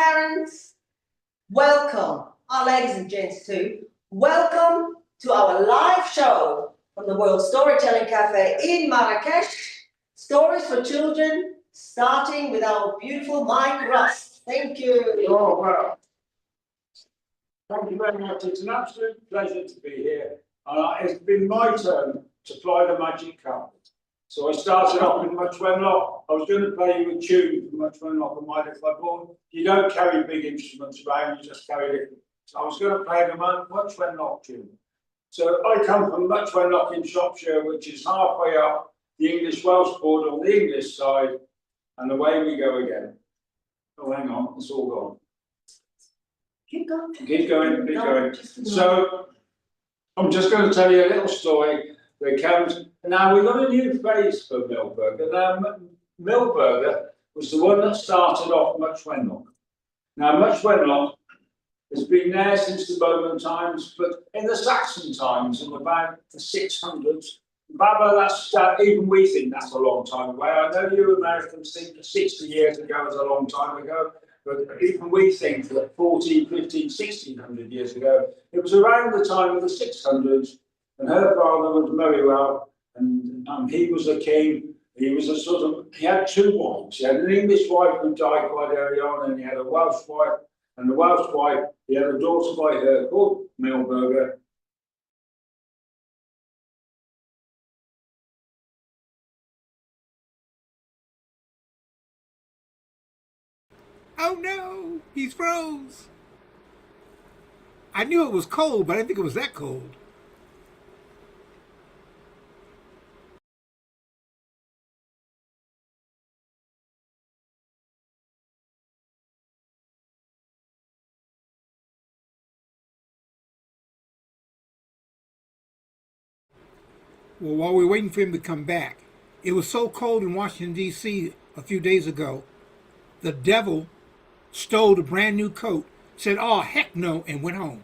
grandparents, welcome. Our ladies and gents too, welcome to our live show from the World Storytelling Cafe in Marrakesh. Stories for children, starting with our beautiful Mike Rust. Thank you. Oh, well, thank you very much. It's an absolute pleasure to be here. It's been my turn to fly the magic carpet. So I started off with Much Wenlock. I was going to play you a tune from Much Wenlock and My Little Boy. You don't carry big instruments around, you just carry little. So I was going to play the Much Wenlock tune. So I come from Much Wenlock in Shropshire, which is halfway up the English-Welsh border on the English side, and away we go again. Oh, hang on, it's all gone. Keep going. Keep going, keep going. So I'm just going to tell you a little story that comes. Now we've got a new phrase for Milburger. Now Milburger was the one that started off Much Wenlock. Now Much Wenlock has been there since the Roman times, but in the Saxon times, in about the 600s, even we think that's a long time away. I know you Americans think that 60 years ago is a long time ago, but even we think that 14, 15, 1600 years ago, it was around the time of the 600s, and her father was Meriwell, and he was a king. He was he had two wives. He had an English wife who died quite early on, and he had a Welsh wife, and the Welsh wife, he had a daughter by her called Milburger. Oh no, he's froze. I knew it was cold, but I didn't think it was that cold. Well, while we're waiting for him to come back, it was so cold in Washington, D.C. a few days ago, the devil stole a brand new coat, said, "Oh, heck no," and went home.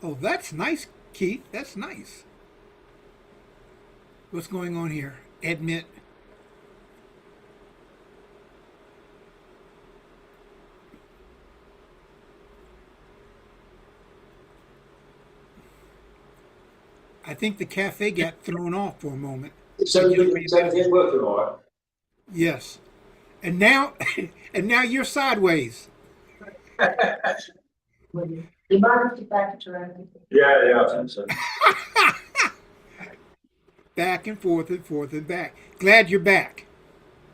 Oh, that's nice, Keith. That's nice. What's going on here? Admit. I think the cafe got thrown off for a moment. So it's working all right. Yes. And now and now you're sideways. You might have to back it around. Yeah, I think so. Back and forth and forth and back. Glad you're back.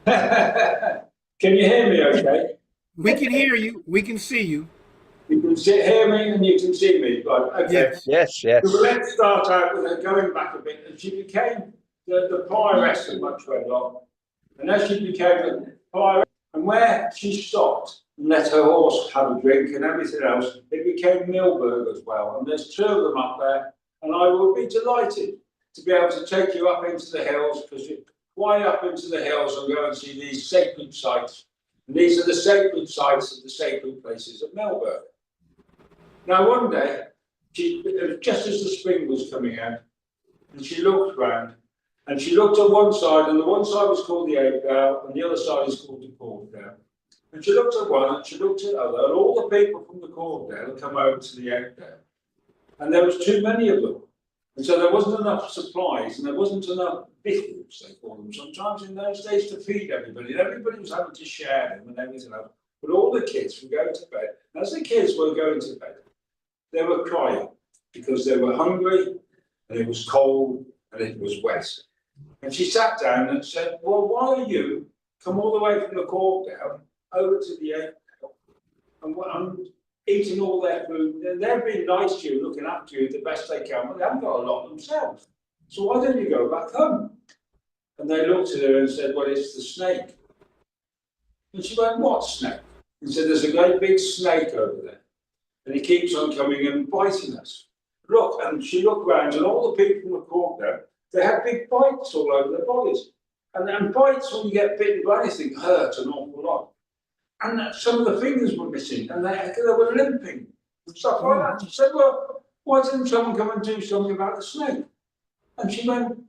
Can you hear me okay? We can hear you. We can see you. You can hear me and you can see me. Right, okay. Yes. Yes. So let's start out with her going back a bit. And she became the prioress of Much Wenlock. And as she became the prioress, and where she stopped and let her horse have a drink and everything else, it became Milburg as well. And there's two of them up there. And I will be delighted to be able to take you up into the hills, because you're way up into the hills and go and see these sacred sites. And these are the sacred sites of the sacred places of Milburg. Now, one day, just as the spring was coming out, and she looked round, and she looked at one side, and the one side was called the Aigdale, and the other side is called the Corddale. And she looked at one, and she looked at the other, and all the people from the Corddale had come over to the Aigdale. And there was too many of them. And so there wasn't enough supplies, and there wasn't enough victuals, they call them sometimes in those days, to feed everybody. And everybody was having to share them and everything else. But all the kids were going to bed. And as the kids were going to bed, they were crying because they were hungry, and it was cold, and it was wet. And she sat down and said, "Well, why are you come all the way from the Corddale over to the Aigdale and eating all their food? And they've been nice to you, looking after you the best they can, but they haven't got a lot themselves. So why don't you go back home?" And they looked at her and said, "Well, it's the snake." And she went, "What snake?" He said, "There's a great big snake over there, and he keeps on coming and biting us. Look," and she looked round, and all the people from the Corddale they had big bites all over their bodies. And bites, when you get bitten by anything, hurt an awful lot. And some of the fingers were missing, and they were limping and stuff like that. She said, well, why didn't someone come and do something about the snake? And she went,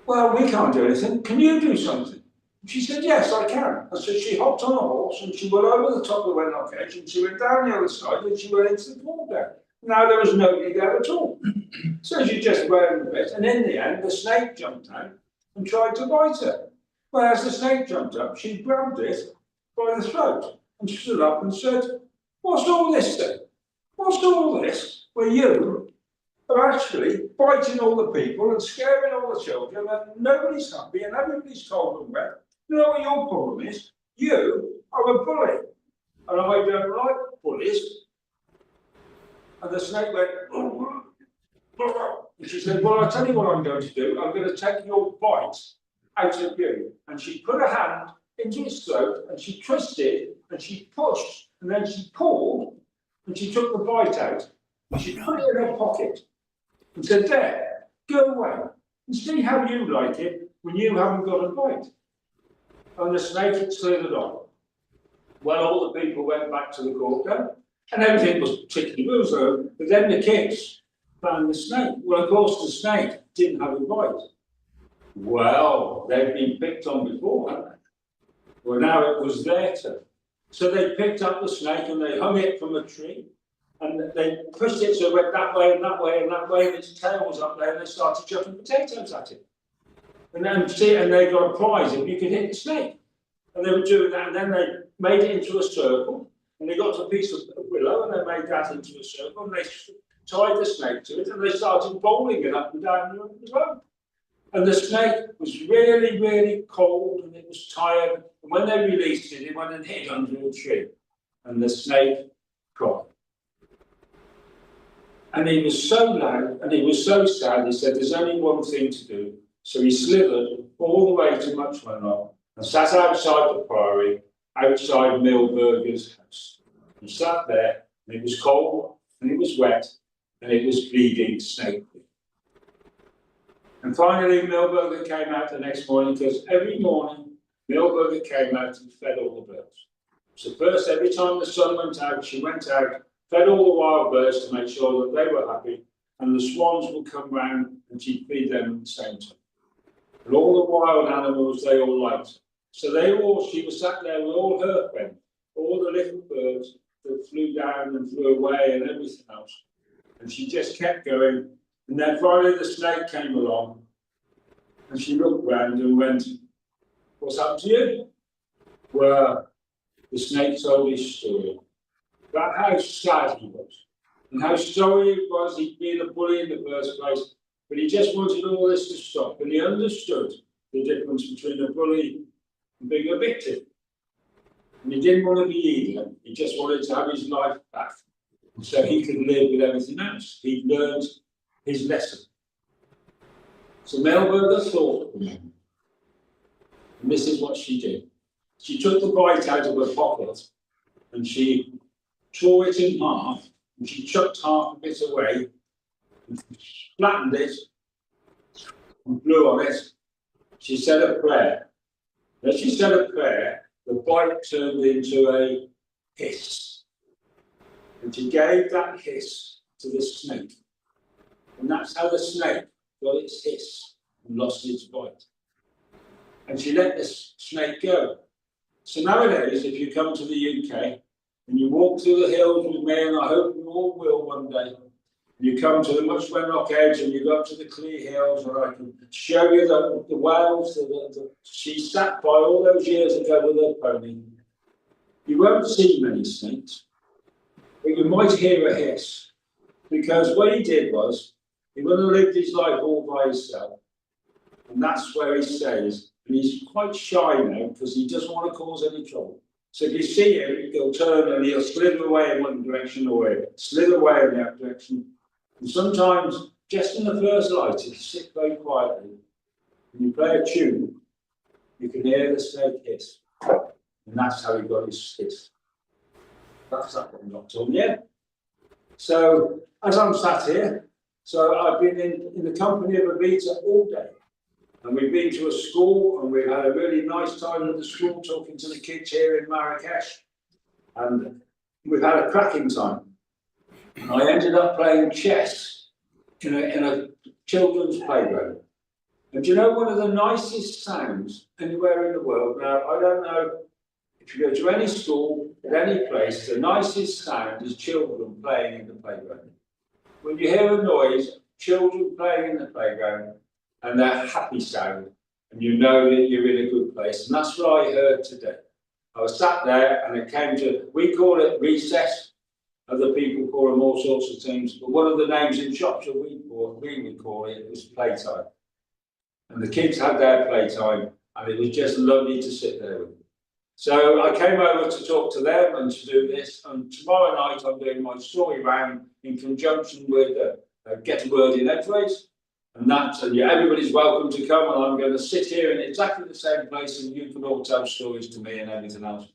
well, we can't do anything. Can you do something? And she said, yes, I can. And so she hopped on a horse and she went over the top of the Wenlock Edge and she went down the other side and she went into the pool there. Now there was nobody there at all. So she just ran a bit, and in the end, the snake jumped out and tried to bite her. Well, as the snake jumped up, she grabbed it by the throat and stood up and said, what's all this then? What's all this where you are actually biting all the people and scaring all the children and nobody's happy and everybody's cold and wet? You know what your problem is? You are a bully. And I don't like bullies. And the snake went, and she said, well, I'll tell you what I'm going to do. I'm going to take your bite out of you. And she put her hand into his throat and she twisted and she pushed and then she pulled and she took the bite out and she put it in her pocket and said, there, go away and see how you like it when you haven't got a bite. And the snake had slithered on. Well, all the people went back to the courtyard and everything was tickety-boo, but then the kids found the snake. Well, of course, the snake didn't have a bite. Well, they'd been picked on before, hadn't they? Well, now it was their turn. So they picked up the snake and they hung it from a tree and they pushed it so it went that way and that way and that way, and its tail was up there and they started chucking potatoes at it. And they got a prize if you could hit the snake. And they were doing that, and then they made it into a circle, and they got a piece of willow and they made that into a circle, and they tied the snake to it, and they started bowling it up and down the road. And the snake was really, really cold and it was tired. And when they released it, it went and hid under a tree. And the snake cried. And he was so loud and he was so sad, he said, there's only one thing to do. So he slithered all the way to Much Wenlock and sat outside the priory, outside Milburger's house. He sat there, and it was cold, and it was wet, and it was bleeding snake. And finally, Milburger came out the next morning, because every morning, Milburger came out and fed all the birds. So first, every time the sun went out, she went out, fed all the wild birds to make sure that they were happy, and the swans would come round and she'd feed them at the same time. And all the wild animals, they all liked her. So she was sat there with all her friends, all the little birds that flew down and flew away and everything else. And she just kept going. And then finally the snake came along and she looked round and went, what's happened to you? Well, the snake told his story about how sad he was and how sorry it was he'd been a bully in the first place, but he just wanted all this to stop. And he understood the difference between a bully and being a victim. And he didn't want to be either. He just wanted to have his life back so he could live with everything else. He'd learned his lesson. So Milburger thought, and this is what she did. She took the bite out of her pocket and she tore it in half and she chucked half of it away and flattened it and blew on it. She said a prayer. As she said a prayer, the bite turned into a hiss. And she gave that hiss to the snake. And that's how the snake got its hiss and lost its bite. And she let the snake go. So nowadays, if you come to the UK and you walk through the hills with me, and I hope you all will one day, you come to the Much Wenlock Edge and you go up to the Clee Hills, and I can show you the whales that she sat by all those years ago with her pony. You won't see many snakes, but you might hear a hiss, because what he did was, he wouldn't have lived his life all by himself, and that's where he stays. And he's quite shy now because he doesn't want to cause any trouble. So if you see him, he'll turn and he'll slither away in one direction or he'll slither away in the other direction. And sometimes, just in the first light, if you sit very quietly and you play a tune, you can hear the snake hiss. And that's how he got his hiss. That's that one not done yet. So, as I'm sat here, So I've been in the company of Avita all day. And we've been to a school and we've had a really nice time at the school talking to the kids here in Marrakesh. And we've had a cracking time. And I ended up playing chess in a children's playground. And do you know one of the nicest sounds anywhere in the world? Now, I don't know if you go to any school, at any place, the nicest sound is children playing in the playground. When you hear a noise, children playing in the playground, and that happy sound, and you know that you're in a good place. And that's what I heard today. I was sat there and it came to, we call it recess. Other people call them all sorts of things. But one of the names in shops that we would call it was playtime. And the kids had their playtime and it was just lovely to sit there with them. So I came over to talk to them and to do this. And tomorrow night I'm doing my story round in conjunction with Get a Word in Edgeways. And everybody's welcome to come, and I'm going to sit here in exactly the same place, and you can all tell stories to me and everything else.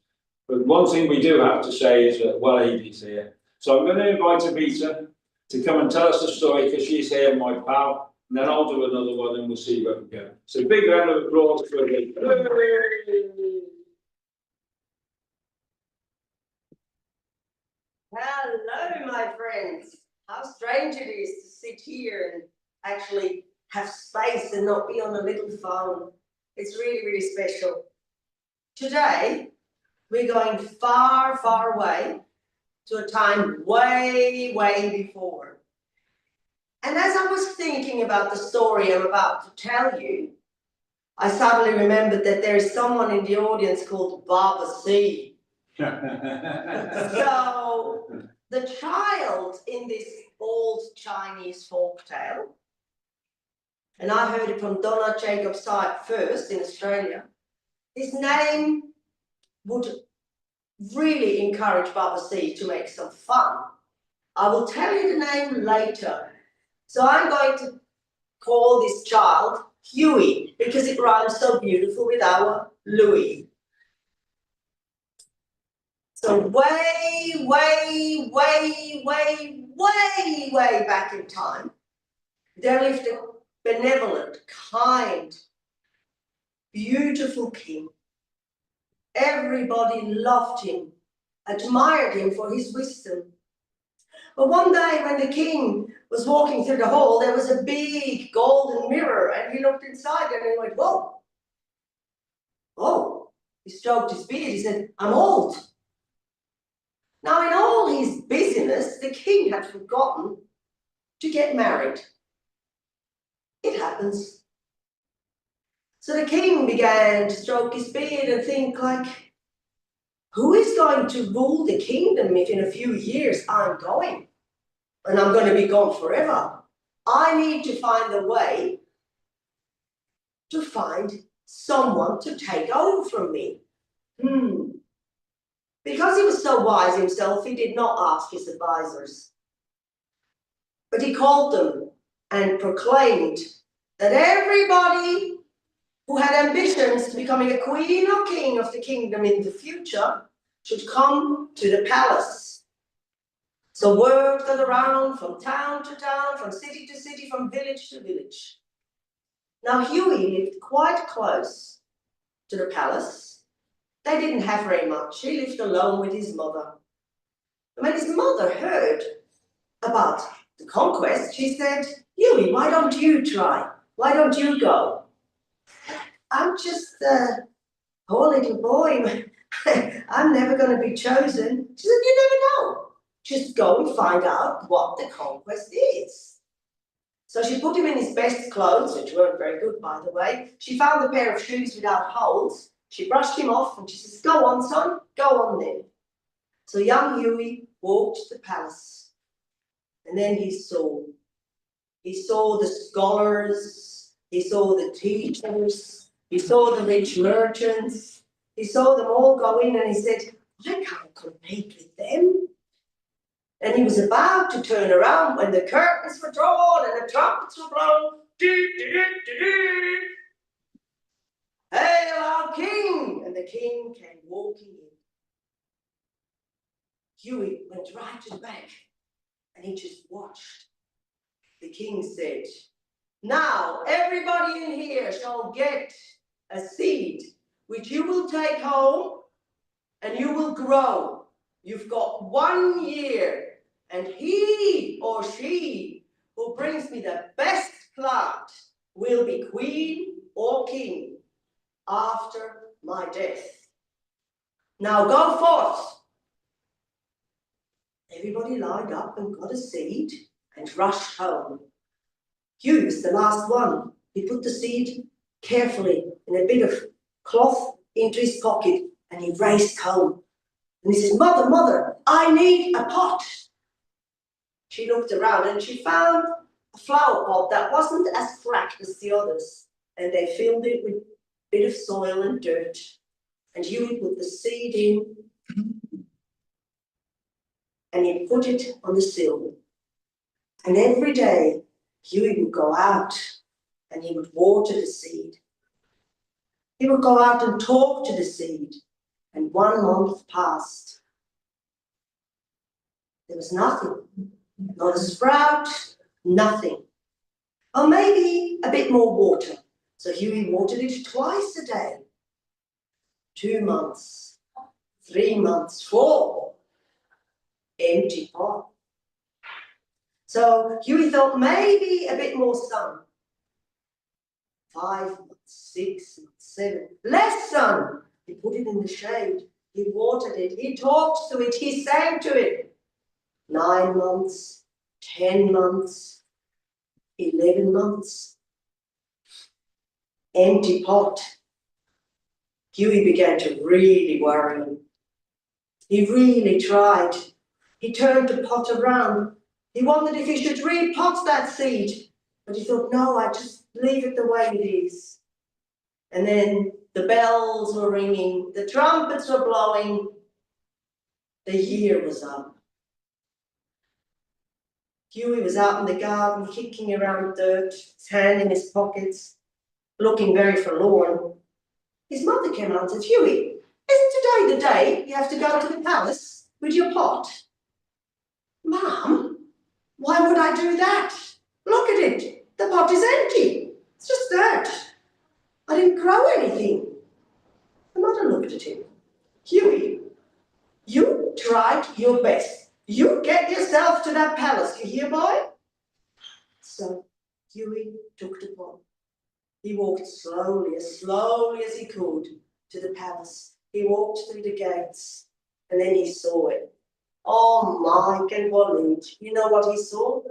But one thing we do have to say is that Waleed is here. So I'm going to invite Avita to come and tell us a story because she's here, my pal, and then I'll do another one and we'll see where we go. So big round of applause for Avita. Hello, my friends. How strange it is to sit here and actually have space and not be on a little phone. It's really, really special. Today, we're going far, far away to a time way, way before. And as I was thinking about the story I'm about to tell you, I suddenly remembered that there is someone in the audience called Baba C. So, the child in this old Chinese folktale, and I heard it from Donna Jacob Sype first in Australia, his name would really encourage Baba C to make some fun. I will tell you the name later. So I'm going to call this child Huey because it rhymes so beautiful with our Louis. So way, way, way, way, way, way back in time, there lived a benevolent, kind, beautiful king. Everybody loved him, admired him for his wisdom. But one day when the king was walking through the hall, there was a big golden mirror and he looked inside and he went, whoa. Oh, he stroked his beard, he said, I'm old. Now in all his busyness, the king had forgotten to get married. It happens. So the king began to stroke his beard and think like, who is going to rule the kingdom if in a few years I'm going? And I'm going to be gone forever. I need to find a way to find someone to take over from me. Because he was so wise himself, he did not ask his advisors. But he called them and proclaimed that everybody who had ambitions to becoming a queen or king of the kingdom in the future should come to the palace. So word got around from town to town, from city to city, from village to village. Now Huey lived quite close to the palace. They didn't have very much. He lived alone with his mother. And when his mother heard about the conquest, she said, Huey, why don't you try? Why don't you go? I'm just a poor little boy. I'm never going to be chosen. She said, you never know. Just go and find out what the conquest is. So she put him in his best clothes, which weren't very good, by the way. She found a pair of shoes without holes. She brushed him off and she says, go on, son, go on then. So young Huey walked to the palace. And then he saw the scholars, he saw the teachers, he saw the rich merchants, he saw them all go in and he said, I can't compete with them. And he was about to turn around when the curtains were drawn and the trumpets were blown. Hail our king! And the king came walking in. Huey went right to the back and he just watched. The king said, "Now everybody in here shall get a seed which you will take home and you will grow. You've got 1 year, and he or she who brings me the best plant will be queen or king after my death. Now go forth." Everybody lined up and got a seed and rushed home. Hughie was the last one. He put the seed carefully in a bit of cloth into his pocket and he raced home. And he says, "Mother, mother, I need a pot." She looked around and she found a flower pot that wasn't as cracked as the others. And they filled it with a bit of soil and dirt. And Hughie put the seed in and he put it on the sill. And every day, Hughie would go out and he would water the seed. He would go out and talk to the seed. And 1 month passed. There was nothing, not a sprout, nothing. Or maybe a bit more water. So Hughie watered it twice a day. 2 months, 3 months, 4. Empty pot. So Hughie thought maybe a bit more sun. 5 months, 6 months, 7. Less sun. He put it in the shade. He watered it. He talked to it. He sang to it. 9 months, 10 months, 11 months. Empty pot. Hughie began to really worry. He really tried. He turned the pot around. He wondered if he should repot that seed. But he thought, no, I just leave it the way it is. And then the bells were ringing, the trumpets were blowing, the year was up. Hughie was out in the garden, kicking around dirt, his hand in his pockets, looking very forlorn. His mother came out and said, "Hughie, isn't today the day you have to go to the palace with your pot?" "Mum, why would I do that? Look at it, the pot is empty. It's just dirt. I didn't grow anything." The mother looked at him. "Hughie, you tried your best. You get yourself to that palace, you hear, boy?" So Hughie took the pot. He walked slowly as he could to the palace. He walked through the gates and then he saw it. Oh, Mike and Walid, you know what he saw?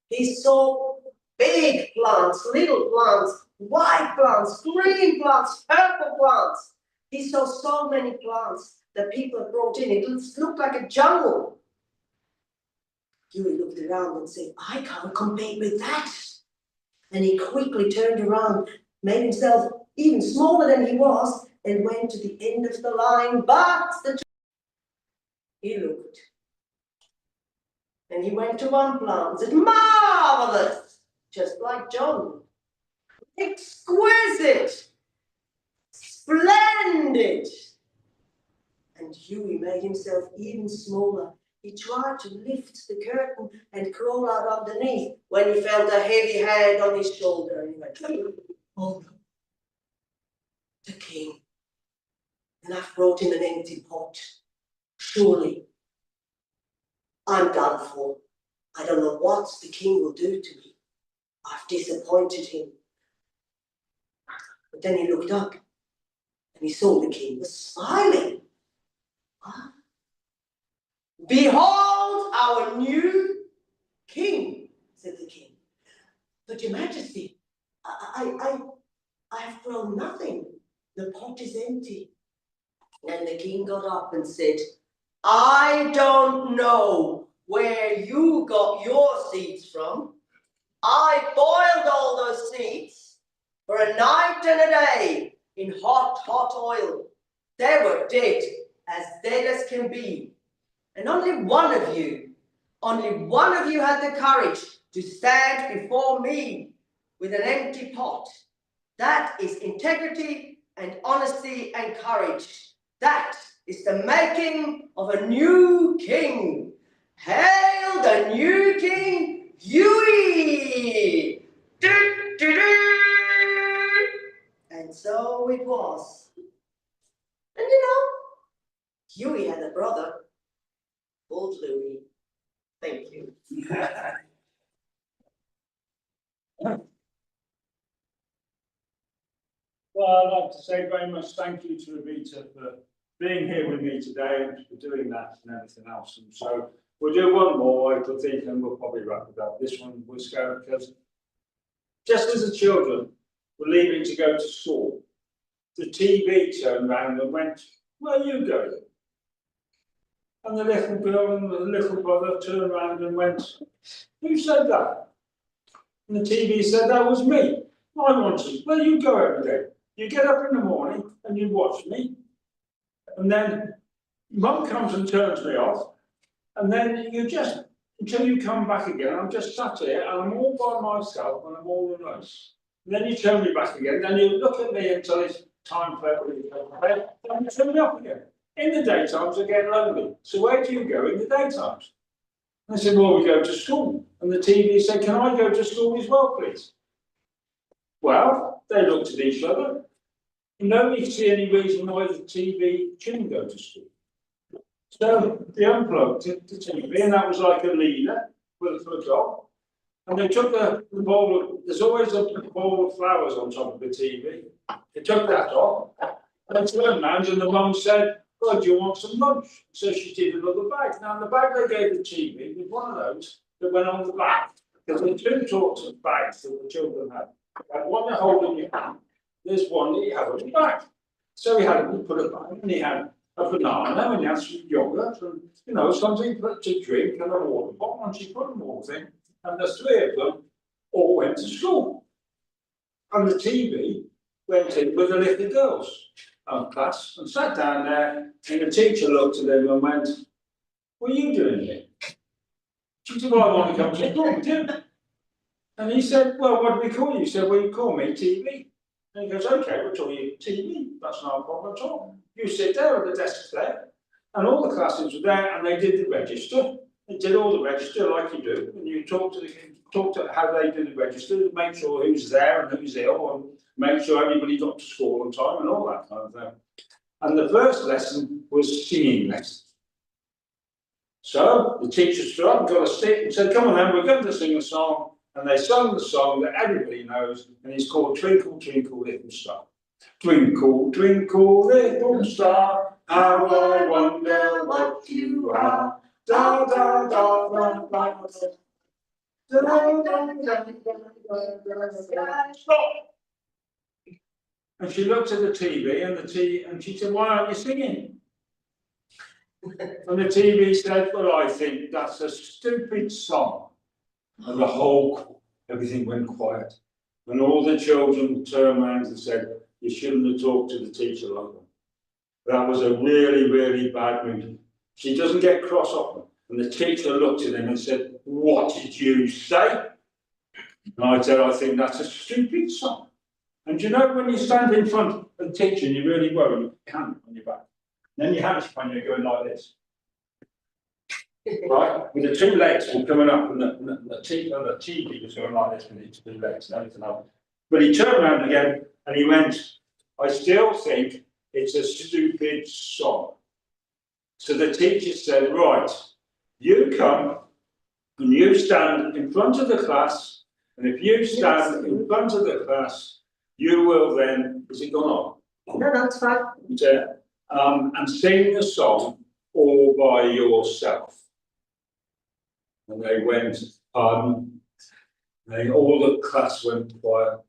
He saw big plants, little plants, white plants, green plants, purple plants. He saw so many plants that people had brought in. It looked like a jungle. Hughie looked around and said, "I can't compete with that." And he quickly turned around, made himself even smaller than he was, and went to the end of the line. But he looked. And he went to one plant and said, "Marvelous!" Just like John. "Exquisite! Splendid!" And Hughie made himself even smaller. He tried to lift the curtain and crawl out underneath when he felt a heavy hand on his shoulder. And he went, "Oh, the king. And I've brought him an empty pot. Surely I'm done for. I don't know what the king will do to me. I've disappointed him." But then he looked up and he saw the king was smiling. "Ah, behold our new king," said the king. "But your majesty, I have grown nothing. The pot is empty." And the king got up and said, "I don't know where you got your seeds from. I boiled all those seeds for a night and a day in hot oil. They were dead as can be. And only one of you had the courage to stand before me with an empty pot. That is integrity and honesty and courage. That is the making of a new king. Hail the new king, Huey! Du, du, du. And so it was. And Huey had a brother called Louie. Thank you. Well, I'd like to say very much thank you to Rita for being here with me today and for doing that and everything else. And so we'll do one more, I think, and we'll probably wrap it up. This one was going because just as the children were leaving to go to school, the TV turned round and went, "Where are you going?" And the little girl and the little brother turned around and went, "Who said that?" And the TV said, "That was me. I want you. Where you go every day? You get up in the morning and you watch me. And then Mum comes and turns me off. And then you just, until you come back again, I'm just sat here and I'm all by myself and I'm all alone. And then you turn me back again, then you look at me until it's time for everybody to go to bed, then you turn me off again. In the daytimes, I get lonely. So where do you go in the daytimes?" And I said, "Well, we go to school." And the TV said, "Can I go to school as well, please?" Well, they looked at each other. Nobody could see any reason why the TV shouldn't go to school. So they unplugged the TV, and that was like a leader for a job. And they took the bowl of, there's always a bowl of flowers on top of the TV. They took that off, and they turned around, and the mum said, "Well, do you want some lunch?" So she did another bag. Now, the bag they gave the TV was one of those that went on the back. Because there were two sorts of bags that the children had. One you hold in your hand, there's one that you have on your back. So he had to put a bag, and he had a banana, and he had some yogurt, and something to drink, and a water bottle, and she put them all in, and the three of them all went to school. And the TV went in with the little girls class and sat down there, and the teacher looked at him and went, "What are you doing here?" She said, "Well, I want to come to school with you." And he said, "Well, what do we call you?" He said, "Well, you call me TV." And he goes, "Okay, we'll call you TV. That's not a problem at all. You sit there at the desk there." And all the classes were there, and they did the register. They did all the register like you do. And you talk to how they do the register to make sure who's there and who's ill, and make sure everybody got to school on time and all that kind of thing. And the first lesson was singing lesson. So the teacher stood up and got a stick and said, "Come on then, we're going to sing a song." And they sung the song that everybody knows, and it's called "Twinkle, Twinkle, Little Star." Twinkle, twinkle, little star, how I wonder what you are. Da da da da da da da da da da. Stop! And she looked at the TV and she said, "Why aren't you singing?" And the TV said, "Well, I think that's a stupid song." And everything went quiet. And all the children turned around and said, "You shouldn't have talked to the teacher like that. That was a really, really bad mood." She doesn't get cross often. And the teacher looked at him and said, "What did you say?" And I said, "I think that's a stupid song." And when you stand in front of the teacher and you really worry, you hand on your back. And then your hands when you're going like this. Right? With the two legs all coming up, and the TV was going like this with its two legs and everything else. But he turned around again and he went, "I still think it's a stupid song." So the teacher said, "Right, you come and you stand in front of the class, and if you stand in front of the class, you will then," has it gone on? No, that's fine. And sing the song all by yourself. And they went, "Pardon?" And all the class went quiet.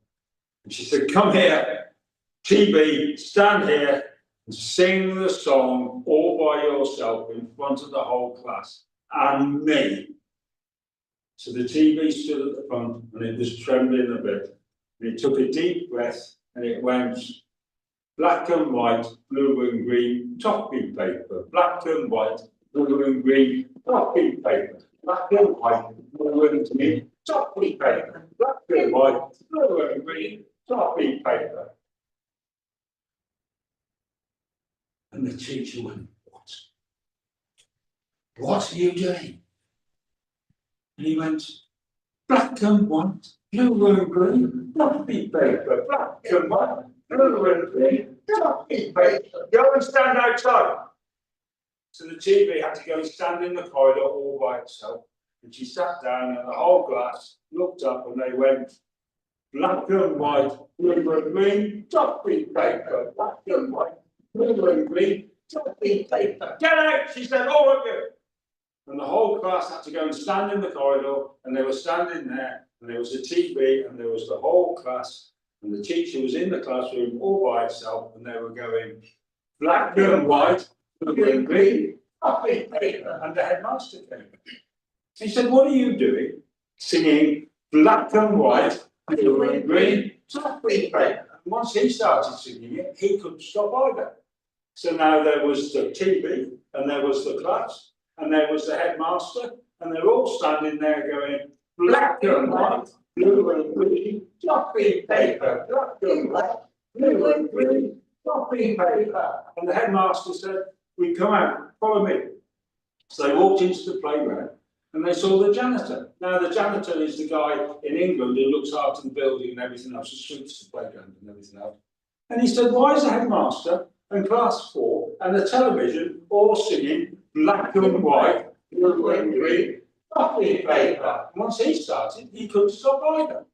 And she said, "Come here, TB, stand here and sing the song all by yourself in front of the whole class and me." So the TV stood at the front and it was trembling a bit. And it took a deep breath and it went, "Black and white, blue and green, toffee paper. Black and white, blue and green, toffee paper. Black and white, blue and green, toffee paper. Black and white, blue and green, toffee paper." And the teacher went, "What? What are you doing?" And he went, black and white, blue and green, copy paper, black and white, blue and green, copy paper. Go and stand outside. So the TV had to go and stand in the corridor all by itself. And she sat down and the whole class looked up and they went, black and white, blue and green, copy paper, black and white, blue and green, copy paper. Get out, she said, all of you. And the whole class had to go and stand in the corridor, and they were standing there, and there was a TV, and there was the whole class, and the teacher was in the classroom all by itself, and they were going, black and white, blue and green, copy paper. And the headmaster came. He said, what are you doing? Singing black and white, blue and green, copy paper. And once he started singing it, he couldn't stop either. So now there was the TV, and there was the class, and there was the headmaster, and they're all standing there going, black and white, blue and green, copy paper, black and white, blue and green, copy paper. And the headmaster said, we come out, follow me. So they walked into the playground, and they saw the janitor. Now the janitor is the guy in England who looks after the building and everything else, the sweeps the playground and everything else. And he said, why is the headmaster and class 4 and the television all singing black and white, blue and green, copy paper? And once he started, he couldn't stop either.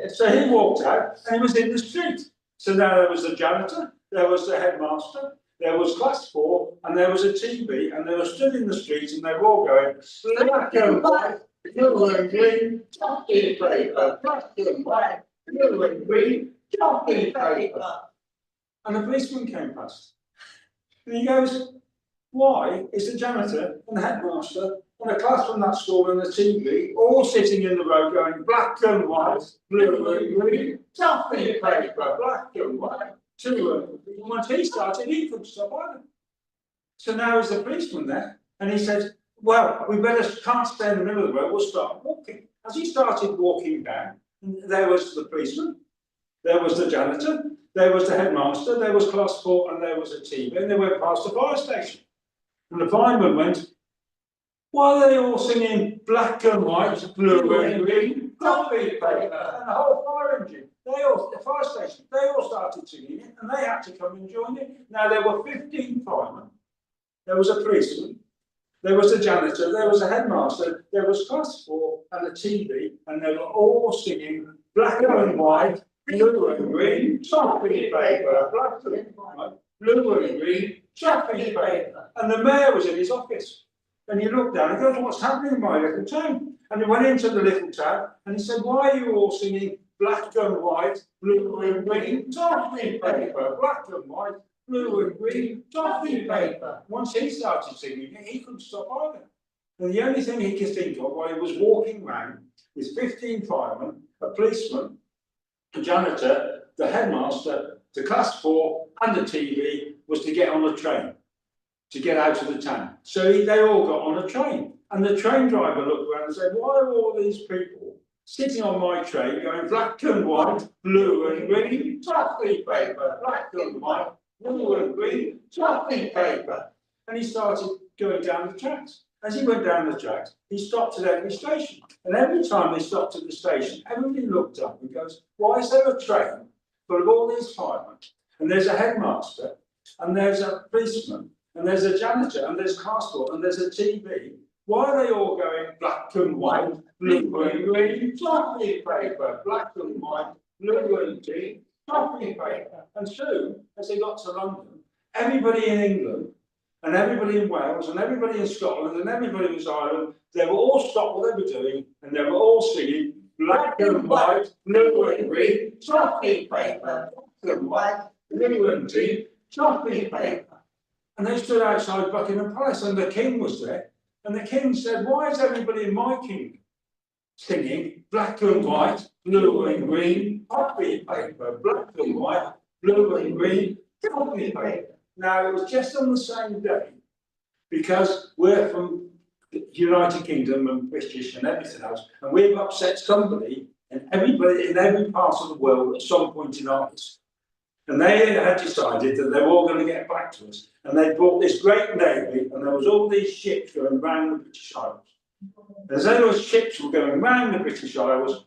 So he walked out and he was in the street. So now there was the janitor, there was the headmaster, there was class 4, and there was a TV, and they were stood in the street and they were all going, black and white, blue and green, copy paper, black and white, blue and green, copy paper. And the policeman came past. And he goes, why is the janitor and the headmaster and the class from that school and the TV all sitting in the road going black and white, blue and green, copy paper, black and white, blue and green? Once he started, he couldn't stop either. So now there's the policeman there, and he says, well, we can't stay in the middle of the road, we'll start walking. As he started walking down, there was the policeman, there was the janitor, there was the headmaster, there was class 4, and there was a TV, and they went past the fire station. And the fireman went, why are they all singing black and white, blue and green, copy paper? And the whole fire engine, the fire station, they all started singing it, and they had to come and join it. Now there were 15 firemen, there was a policeman, there was a janitor, there was a headmaster, there was class 4 and a TV, and they were all singing black and white, blue and green, copy paper, black and white, blue and green, copy paper. And the mayor was in his office. And he looked down and goes, what's happening in my little town? And he went into the little town and he said, why are you all singing black and white, blue and green, copy paper, black and white, blue and green, copy paper? Once he started singing it, he couldn't stop either. And the only thing he could think of while he was walking round with 15 firemen, a policeman, the janitor, the headmaster, the class 4 and the TV was to get on a train, to get out of the town. So they all got on a train. And the train driver looked around and said, why are all these people sitting on my train going black and white, blue and green, copy paper, black and white, blue and green, copy paper? And he started going down the tracks. As he went down the tracks, he stopped at every station. And every time they stopped at the station, everybody looked up and goes, why is there a train full of all these firemen? And there's a headmaster, and there's a policeman, and there's a janitor, and there's class 4, and there's a TV. Why are they all going black and white, blue and green, copy paper, black and white, blue and green, copy paper? And soon, as they got to London, everybody in England, and everybody in Wales, and everybody in Scotland, and everybody in Ireland, they were all stopped what they were doing, and they were all singing black and white, blue and green, copy paper, black and white, blue and green, copy paper. And they stood outside Buckingham Palace, and the king was there. And the king said, why is everybody in my kingdom singing black and white, blue and green, copy paper, black and white, blue and green, copy paper? Now, it was just on the same day, because we're from the United Kingdom and British and everything else, and we've upset somebody and everybody in every part of the world at some point in our history. And they had decided that they were all going to get back to us. And they brought this great navy, and there was all these ships going round the British Isles. As those ships were going round the British Isles,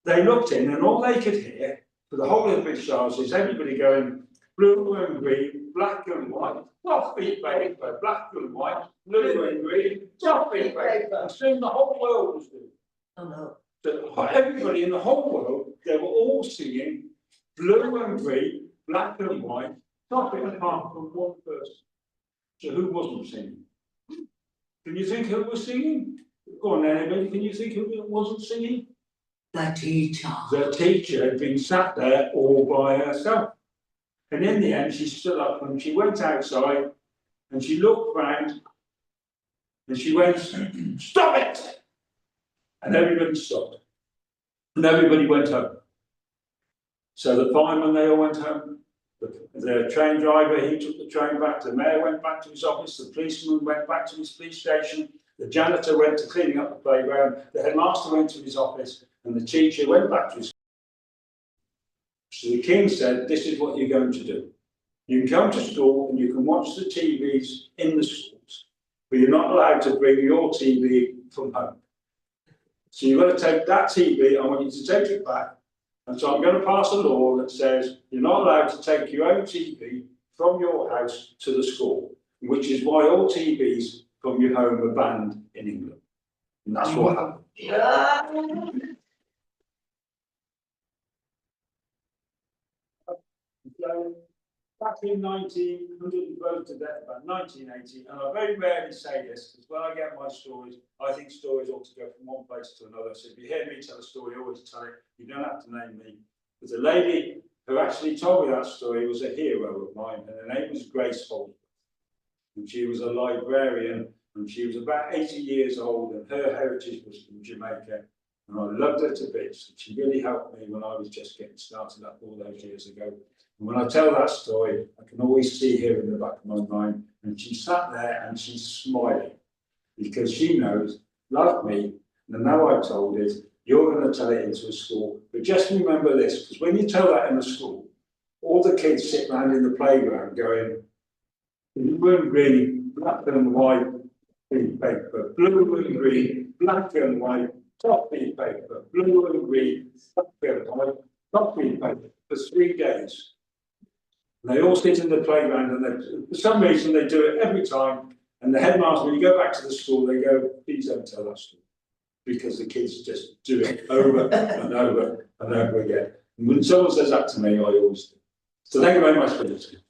they looked in and all they could hear for the whole of the British Isles is everybody going blue and green, black and white, toffee paper, black and white, blue and green, toffee paper. And soon the whole world was doing. Oh no. So everybody in the whole world, they were all singing blue and green, black and white, toffee apart from one person. So who wasn't singing? Can you think who was singing? Go on, anybody, can you think who wasn't singing? The teacher. The teacher had been sat there all by herself. And in the end, she stood up and she went outside and she looked round and she went, "Stop it!" And everybody stopped. And everybody went home. So the firemen, they all went home. The train driver, he took the train back. The mayor went back to his office. The policeman went back to his police station. The janitor went to cleaning up the playground. The headmaster went to his office. And the teacher went back to his. So the king said, "This is what you're going to do. You can come to school and you can watch the TVs in the schools, but you're not allowed to bring your TV from home. So you've got to take that TV, I want you to take it back. And so I'm going to pass a law that says you're not allowed to take your own TV from your house to the school, which is why all TVs from your home are banned in England." And that's what happened. So back in 1900, close to death, about 1980, and I very rarely say this because when I get my stories, I think stories ought to go from one place to another. So if you hear me tell a story, always tell it. You don't have to name me. But the lady who actually told me that story was a hero of mine, and her name was Grace Holdsworth. And she was a librarian, and she was about 80 years old, and her heritage was from Jamaica. And I loved her to bits. And she really helped me when I was just getting started up all those years ago. And when I tell that story, I can always see her in the back of my mind. And she sat there and she's smiling because she knows, like me, and now I've told it, you're going to tell it into a school. But just remember this, because when you tell that in a school, all the kids sit around in the playground going, blue and green, black and white paper, blue and green, black and white, toffee paper, blue and green, black and white, toffee paper, for 3 days. And they all sit in the playground, and for some reason they do it every time. And the headmaster, when you go back to the school, they go, "Please don't tell that story," because the kids just do it over and over and over again. And when someone says that to me, I always do. So thank you very much for listening.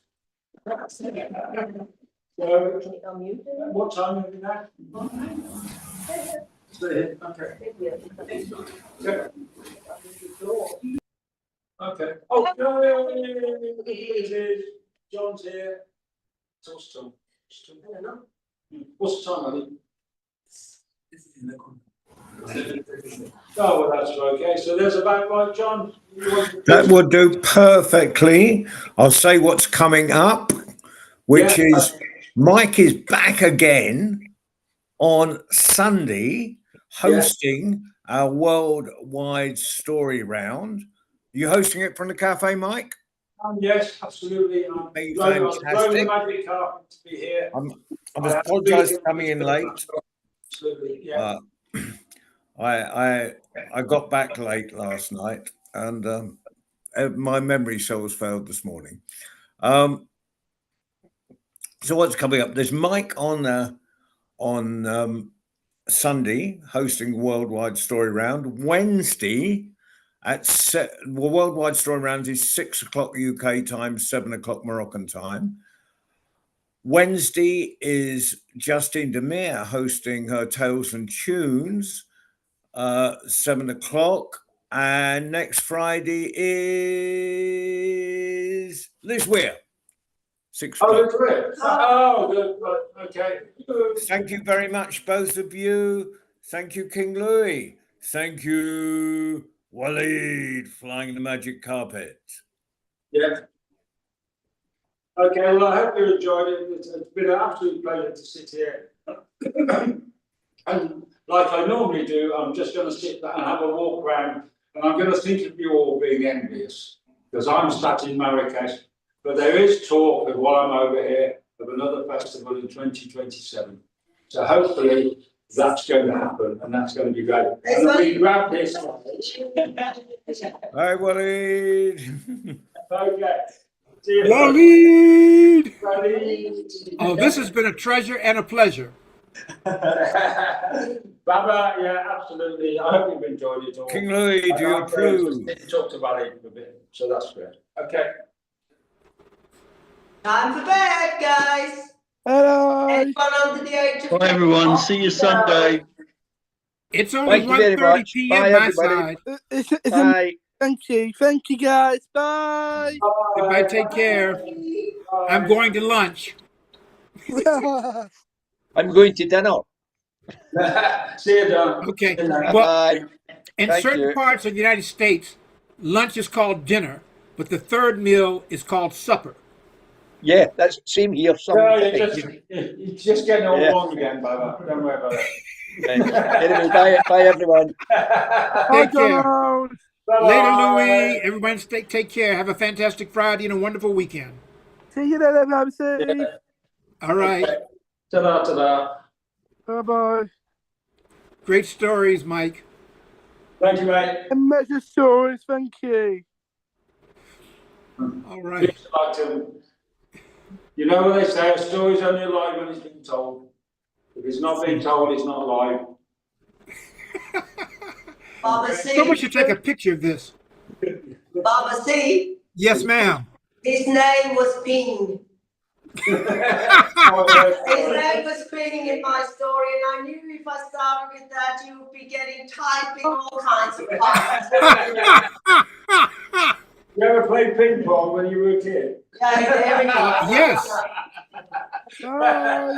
So, what time are we now? Okay. Oh, no, John's here. What's the time? I don't know. What's the time, Andy? Oh, well, that's okay. So there's about right, John. That will do perfectly. I'll say what's coming up, which is Mike is back again on Sunday hosting our worldwide story round. Are you hosting it from the cafe, Mike? Yes, absolutely. I'm Fantastic. magic carpet to be here. I apologise for coming in late. Absolutely, yeah. I got back late last night, and my memory cells failed this morning. So what's coming up? There's Mike on Sunday hosting Worldwide Story Round. Wednesday Worldwide Story Round is 6 o'clock UK time, 7 o'clock Moroccan time. Wednesday is Justine Demir hosting her Tales and Tunes, 7 o'clock. And next Friday is Liz Weir, 6 o'clock. Oh, great. Oh, good. Okay. Thank you very much, both of you. Thank you, King Louis. Thank you, Waleed, flying the magic carpet. Yeah. Okay, well, I hope you enjoyed it. It's been an absolute pleasure to sit here. And like I normally do, I'm just going to sit there and have a walk around, and I'm going to think of you all being envious, because I'm sat in Marrakesh. But there is talk of, while I'm over here, of another festival in 2027. So hopefully That's going to happen, and that's going to be great. Thanks, And buddy. we grab this. Hey, Waleed. Okay. See you. Waleed! Buddy. Oh, this has been a treasure and a pleasure. Baba, yeah, absolutely. I hope you've enjoyed it all. King Louis, do you approve? Talked about it a bit, so that's great. Okay. Time for bed, guys. Hello. Anyone under the age of Bye everyone, see you Sunday. It's only Thank you very 1:30 much. p.m. Bye, my everybody. side. Bye. Thank you guys. Bye. Everybody take care. I'm going to lunch. I'm going to dinner. See you, Don. Okay. Good night. Well, Bye. in Thank certain you. parts of the United States, lunch is called dinner, but the third meal is called supper. Yeah, that's same here. No, you're just getting all Yeah. wrong again, Baba. Don't worry about it. Anyway, bye everyone. Take care. Bye-bye. Later, Louis. Everybody take care. Have a fantastic Friday and a wonderful weekend. See you later, Ramsey. All right. Ta-da, ta-da. Bye bye. Great stories, Mike. Thank you, mate. Measure stories, thank you. All right. It's like you know what they say, a story's only alive when it's been told. If it's not being told, it's not alive. Baba C. Someone should take a picture of this. Baba C. Yes, ma'am. His name was Ping. His Oh, name was Ping in my story, and I knew if I started with that, you would be getting typing all kinds of parts. You ever played ping pong when you were a kid? Okay, there we go. Yes. Bye.